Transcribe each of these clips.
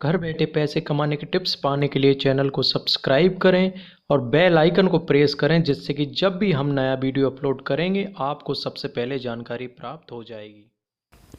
घर बैठे पैसे कमाने के टिप्स पाने के लिए चैनल को सब्सक्राइब करें और बेल आइकन को प्रेस करें, जिससे कि जब भी हम नया वीडियो अपलोड करेंगे आपको सबसे पहले जानकारी प्राप्त हो जाएगी।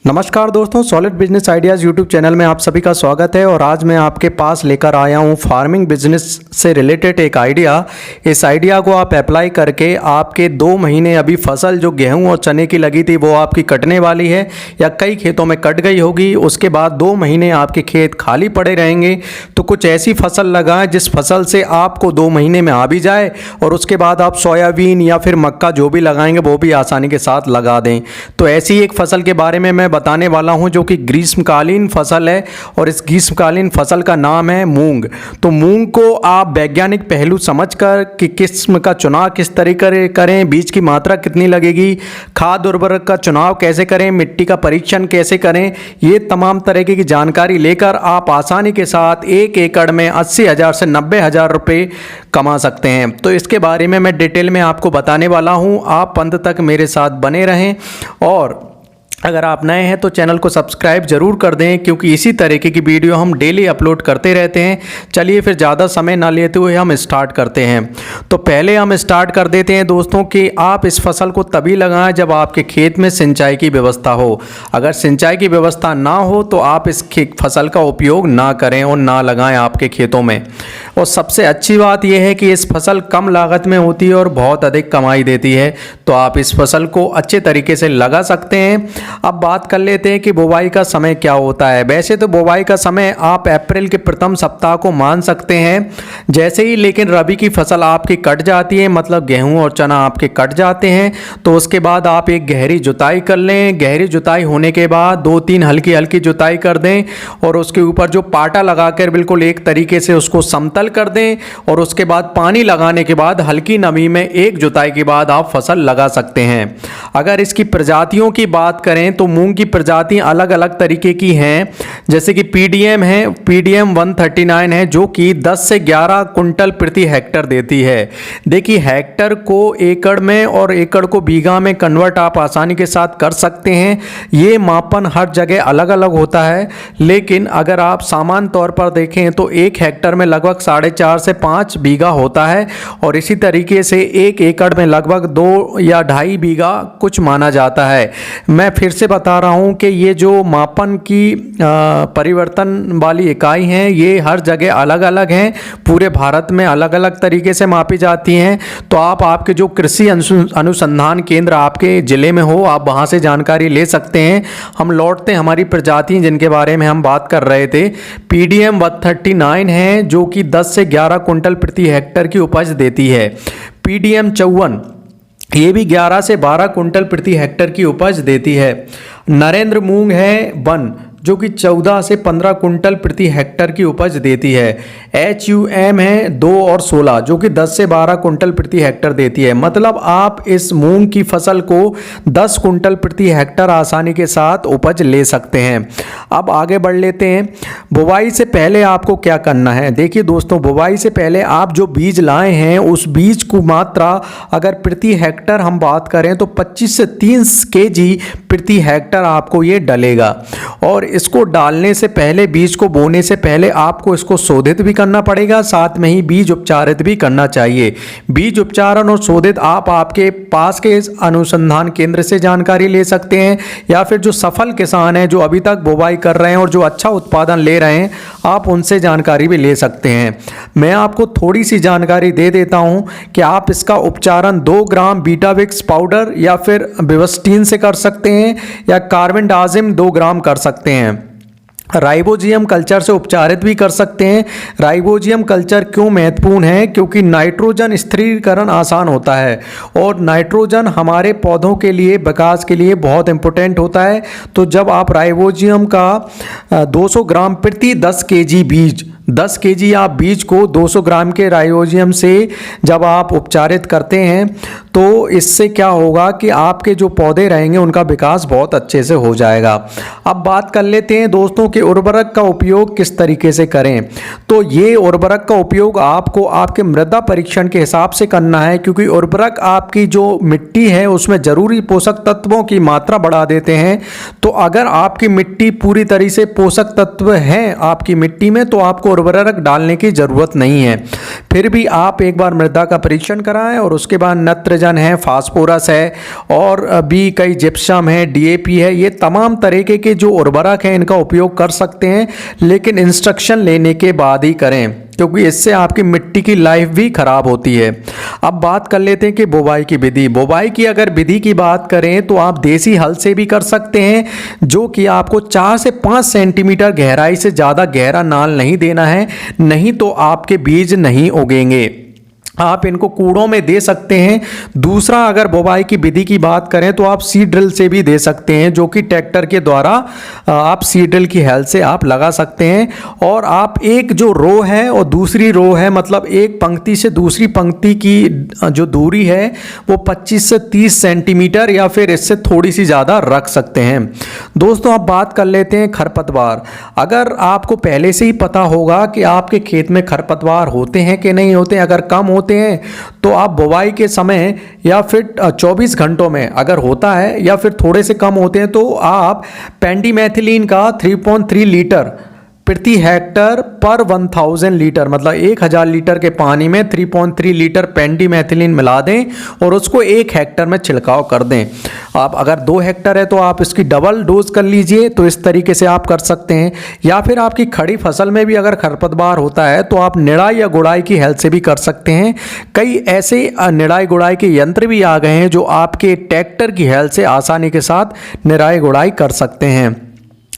नमस्कार दोस्तों, solid business ideas YouTube channel में आप सभी का स्वागत है। और आज मैं आपके पास लेकर आया हूं फार्मिंग बिजनेस से रिलेटेड एक आइडिया। इस आइडिया को आप अप्लाई करके आपके 2 महीने अभी फसल जो गेहूं और चने की लगी थी वो आपकी कटने वाली है या कई खेतों में कट गई होगी। उसके बाद 2 महीने आपके खेत खाली पड़े रहेंगे। तो कुछ ऐसी फसल लगाएं जिस फसल से आपको 2 महीने में आ भी जाए और उसके बाद आप सोयाबीन या फिर मक्का जो भी लगाएंगे वो भी आसानी के साथ लगा दें। तो ऐसी एक फसल के बारे में मैं बताने वाला हूं जो कि ग्रीष्मकालीन फसल है और इस ग्रीष्मकालीन फसल का नाम है मूंग। तो मूंग को आप वैज्ञानिक पहलू समझकर कि किस्म का चुनाव किस तरीके करें, बीज की मात्रा कितनी लगेगी, खाद उर्वरक का चुनाव कैसे करें, मिट्टी का परीक्षण कैसे करें, ये तमाम तरीके की जानकारी लेकर आप आसानी के साथ 1 एकड़ में 80,000 से 90,000 रुपये कमा सकते हैं। तो इसके बारे में मैं डिटेल में आपको बताने वाला हूं। आप अंत तक मेरे साथ बने रहें और अगर आप नए हैं तो चैनल को सब्सक्राइब जरूर कर दें, क्योंकि इसी तरीके की वीडियो हम डेली अपलोड करते रहते हैं। चलिए फिर ज़्यादा समय ना लेते हुए हम स्टार्ट करते हैं। तो पहले हम स्टार्ट कर देते हैं दोस्तों कि आप इस फसल को तभी लगाएं जब आपके खेत में सिंचाई की व्यवस्था हो। अगर सिंचाई की व्यवस्था ना हो तो आप इस फसल का उपयोग ना करें और ना लगाएं आपके खेतों में। और सबसे अच्छी बात यह है कि इस फसल कम लागत में होती है और बहुत अधिक कमाई देती है। तो आप इस फसल को अच्छे तरीके से लगा सकते हैं। अब बात कर लेते हैं कि बुवाई का समय क्या होता है। वैसे तो बुवाई का समय आप अप्रैल के प्रथम सप्ताह को मान सकते हैं। जैसे ही लेकिन रबी की फसल आपकी कट जाती है, मतलब गेहूं और चना आपके कट जाते हैं, तो उसके बाद आप एक गहरी जुताई कर लें। गहरी जुताई होने के बाद 2-3 हल्की हल्की जुताई कर दें और उसके ऊपर जो पाटा लगाकर बिल्कुल एक तरीके से उसको समतल कर दें। और उसके बाद पानी लगाने के बाद हल्की नमी में एक जुताई के बाद आप फसल लगा सकते हैं। अगर इसकी प्रजातियों की बात करें तो मूंग की प्रजातियां अलग अलग तरीके की हैं। जैसे कि पीडीएम है, पीडीएम 139 है, जो कि 10 से 11 कुंटल प्रति हेक्टर देती है। देखिए, हेक्टर को एकड़ में और एकड़ को बीघा में कन्वर्ट आप आसानी के साथ कर सकते हैं। ये मापन हर जगह अलग अलग होता है, लेकिन अगर आप सामान्य तौर पर देखें तो 1 हेक्टर में लगभग 4.5 से 5 बीघा होता है। और इसी तरीके से 1 एकड़ में लगभग 2 या 2.5 बीघा कुछ माना जाता है। मैं फिर से बता रहा हूं कि ये जो मापन की परिवर्तन वाली इकाई हैं ये हर जगह अलग अलग हैं। पूरे भारत में अलग अलग तरीके से मापी जाती हैं। तो आप आपके जो कृषि अनुसंधान केंद्र आपके ज़िले में हो, आप वहां से जानकारी ले सकते हैं। हम लौटते हैं हमारी प्रजाति जिनके बारे में हम बात कर रहे थे। पीडीएम 139 है जो कि 10 से 11 कुंटल प्रति हेक्टर की उपज देती है। पीडीएम 54 ये भी 11 से 12 कुंटल प्रति हेक्टर की उपज देती है। नरेंद्र मूंग है 1 जो कि 14 से 15 कुंटल प्रति हेक्टर की उपज देती है। HUM है 2 और 16 जो कि 10 से 12 कुंटल प्रति हेक्टर देती है। मतलब आप इस मूंग की फसल को 10 कुंटल प्रति हेक्टर आसानी के साथ उपज ले सकते हैं। अब आगे बढ़ लेते हैं। बुवाई से पहले आपको क्या करना है। देखिए दोस्तों, बुवाई से पहले आप जो बीज लाए हैं उस बीज को मात्रा अगर प्रति हेक्टर हम बात करें तो 25 से 30 kg प्रति हेक्टर आपको ये डलेगा। और इसको डालने से पहले, बीज को बोने से पहले आपको इसको शोधित भी करना पड़ेगा, साथ में ही बीज उपचारित भी करना चाहिए। बीज उपचारण और शोधित आप आपके पास के अनुसंधान केंद्र से जानकारी ले सकते हैं, या फिर जो सफल किसान हैं जो अभी तक बुवाई कर रहे हैं और जो अच्छा उत्पादन ले रहे हैं, आप उनसे जानकारी भी ले सकते हैं। मैं आपको थोड़ी सी जानकारी दे देता हूं कि आप इसका उपचारण 2 ग्राम बीटाविक्स पाउडर या फिर बिवस्टीन से कर सकते हैं, या कार्बेंडाजिम 2 ग्राम कर सकते हैं। राइबोजियम कल्चर से उपचारित भी कर सकते हैं। राइबोजियम कल्चर क्यों महत्वपूर्ण है, क्योंकि नाइट्रोजन स्थिरीकरण आसान होता है और नाइट्रोजन हमारे पौधों के लिए, विकास के लिए बहुत इंपॉर्टेंट होता है। तो जब आप राइबोजियम का 200 ग्राम प्रति 10 kg बीज 10 केजी आप बीज को 200 ग्राम के राइजोबियम से जब आप उपचारित करते हैं तो इससे क्या होगा कि आपके जो पौधे रहेंगे उनका विकास बहुत अच्छे से हो जाएगा। अब बात कर लेते हैं दोस्तों कि उर्वरक का उपयोग किस तरीके से करें। तो ये उर्वरक का उपयोग आपको आपके मृदा परीक्षण के हिसाब से करना है, क्योंकि उर्वरक आपकी जो मिट्टी है उसमें ज़रूरी पोषक तत्वों की मात्रा बढ़ा देते हैं। तो अगर आपकी मिट्टी पूरी तरह से पोषक तत्व हैं आपकी मिट्टी में तो आपको उर्वरक डालने की ज़रूरत नहीं है। फिर भी आप एक बार मृदा का परीक्षण कराएं और उसके बाद नाइट्रोजन है, फास्फोरस है और भी कई जिप्सम है, डीएपी है, ये तमाम तरीके के जो उर्वरक हैं इनका उपयोग कर सकते हैं, लेकिन इंस्ट्रक्शन लेने के बाद ही करें, क्योंकि इससे आपकी मिट्टी की लाइफ भी खराब होती है। अब बात कर लेते हैं कि बुवाई की विधि। बुवाई की अगर विधि की बात करें तो आप देसी हल से भी कर सकते हैं, जो कि आपको 4 से 5 सेंटीमीटर गहराई से ज़्यादा गहरा नाल नहीं देना है, नहीं तो आपके बीज नहीं उगेंगे। आप इनको कूड़ों में दे सकते हैं। दूसरा, अगर बुवाई की विधि की बात करें तो आप सीड ड्रिल से भी दे सकते हैं, जो कि ट्रैक्टर के द्वारा आप सीड ड्रिल की हेल्प से आप लगा सकते हैं। और आप एक जो रो है और दूसरी रो है, मतलब एक पंक्ति से दूसरी पंक्ति की जो दूरी है वो 25 से 30 सेंटीमीटर या फिर इससे थोड़ी सी ज़्यादा रख सकते हैं। दोस्तों, अब बात कर लेते हैं खरपतवार। अगर आपको पहले से ही पता होगा कि आपके खेत में खरपतवार होते हैं कि नहीं होते, अगर कम होते हैं तो आप बुवाई के समय या फिर 24 घंटों में अगर होता है या फिर थोड़े से कम होते हैं तो आप पेंडिमेथिलीन का 3.3 लीटर प्रति हेक्टर पर 1000 लीटर, मतलब 1000 लीटर के पानी में 3.3 लीटर पेंडिमेथिलीन मिला दें और उसको 1 हेक्टर में छिड़काव कर दें। आप अगर 2 हेक्टर है तो आप इसकी डबल डोज कर लीजिए, तो इस तरीके से आप कर सकते हैं। या फिर आपकी खड़ी फसल में भी अगर खरपतवार होता है तो आप निराई या गुड़ाई की हेल्प से भी कर सकते हैं। कई ऐसे निराई गुड़ाई के यंत्र भी आ गए हैं जो आपके ट्रैक्टर की हेल्प से आसानी के साथ निराई गुड़ाई कर सकते हैं।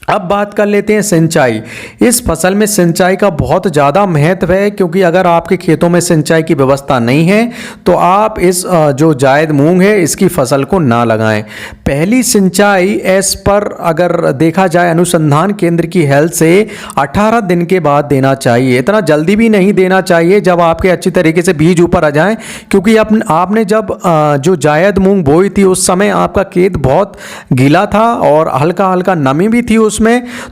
अब बात कर लेते हैं सिंचाई। इस फसल में सिंचाई का बहुत ज़्यादा महत्व है, क्योंकि अगर आपके खेतों में सिंचाई की व्यवस्था नहीं है तो आप इस जो जायद मूंग है इसकी फसल को ना लगाएं। पहली सिंचाई एस पर अगर देखा जाए अनुसंधान केंद्र की हेल्प से 18 दिन के बाद देना चाहिए। इतना जल्दी भी नहीं देना चाहिए जब आपके अच्छी तरीके से बीज ऊपर आ जाएं, क्योंकि आपने जब जो जायद मूंग बोई थी उस समय आपका खेत बहुत गीला था और हल्का हल्का नमी भी थी उसमें,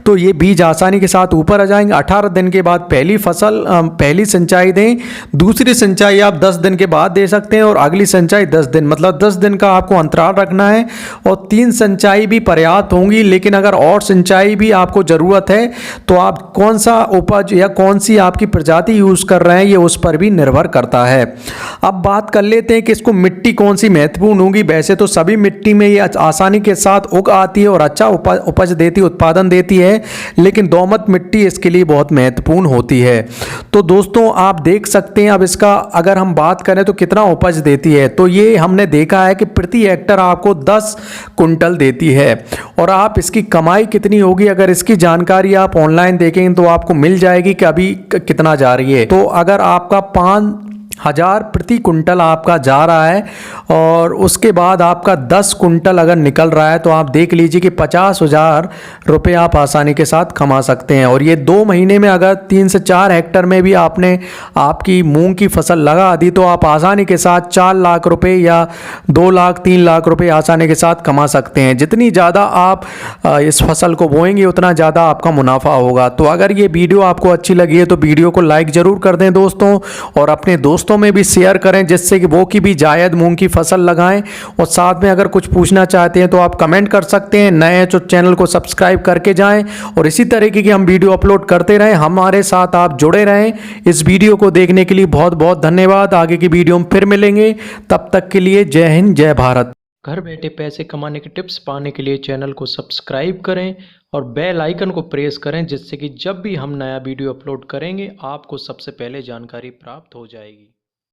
तो ये बीज आसानी के साथ ऊपर आ जाएंगे। 18 दिन के बाद पहली सिंचाई दें। दूसरी सिंचाई आप 10 दिन के बाद दे सकते हैं और अगली सिंचाई 10 दिन, मतलब 10 दिन का आपको अंतराल रखना है। और 3 सिंचाई भी पर्याप्त होंगी, लेकिन अगर और सिंचाई भी आपको ज़रूरत है तो आप कौन सा उपज या कौन सी आपकी प्रजाति यूज़ कर रहे हैं ये उस पर भी निर्भर करता है। अब बात कर लेते हैं कि इसको मिट्टी कौन सी महत्वपूर्ण होगी। वैसे तो सभी मिट्टी में ये आसानी के साथ उग आती है और अच्छा उपज देती है, उत्पादन देती है, लेकिन दोमट मिट्टी इसके लिए बहुत महत्वपूर्ण होती है। तो दोस्तों, आप देख सकते हैं अब इसका अगर हम बात करें तो कितना उपज देती है, तो ये हमने देखा है कि प्रति हेक्टर आपको 10 कुंटल देती है। और आप इसकी कमाई कितनी होगी, अगर इसकी जानकारी आप ऑनलाइन देखेंगे तो आपको मिल जाएगी कि अभी कितना जा रही है। तो अगर आपका 5000 प्रति कुंटल आपका जा रहा है और उसके बाद आपका 10 कुंटल अगर निकल रहा है तो आप देख लीजिए कि 50,000 रुपये आप आसानी के साथ कमा सकते हैं। और ये 2 महीने में अगर 3 से 4 हेक्टर में भी आपने आपकी मूंग की फसल लगा दी तो आप आसानी के साथ 4 लाख रुपये या 2 लाख 3 लाख रुपये आसानी के साथ कमा सकते हैं। जितनी ज़्यादा आप इस फसल को बोएंगे उतना ज़्यादा आपका मुनाफा होगा। तो अगर ये वीडियो आपको अच्छी लगी है तो वीडियो को लाइक ज़रूर कर दें दोस्तों, और अपने दोस्तों में भी शेयर करें जिससे कि वो की भी जायद मूंग की फसल लगाएं। और साथ में अगर कुछ पूछना चाहते हैं तो आप कमेंट कर सकते हैं। नए हैं तो चैनल को सब्सक्राइब करके जाएं और इसी तरीके की हम वीडियो अपलोड करते रहें। हमारे साथ आप जुड़े रहें। इस वीडियो को देखने के लिए बहुत बहुत धन्यवाद। आगे की वीडियो में फिर मिलेंगे, तब तक के लिए जय हिंद, जय भारत। घर बैठे पैसे कमाने के टिप्स पाने के लिए चैनल को सब्सक्राइब करें और बेल आइकन को प्रेस करें, जिससे कि जब भी हम नया वीडियो अपलोड करेंगे आपको सबसे पहले जानकारी प्राप्त हो जाएगी।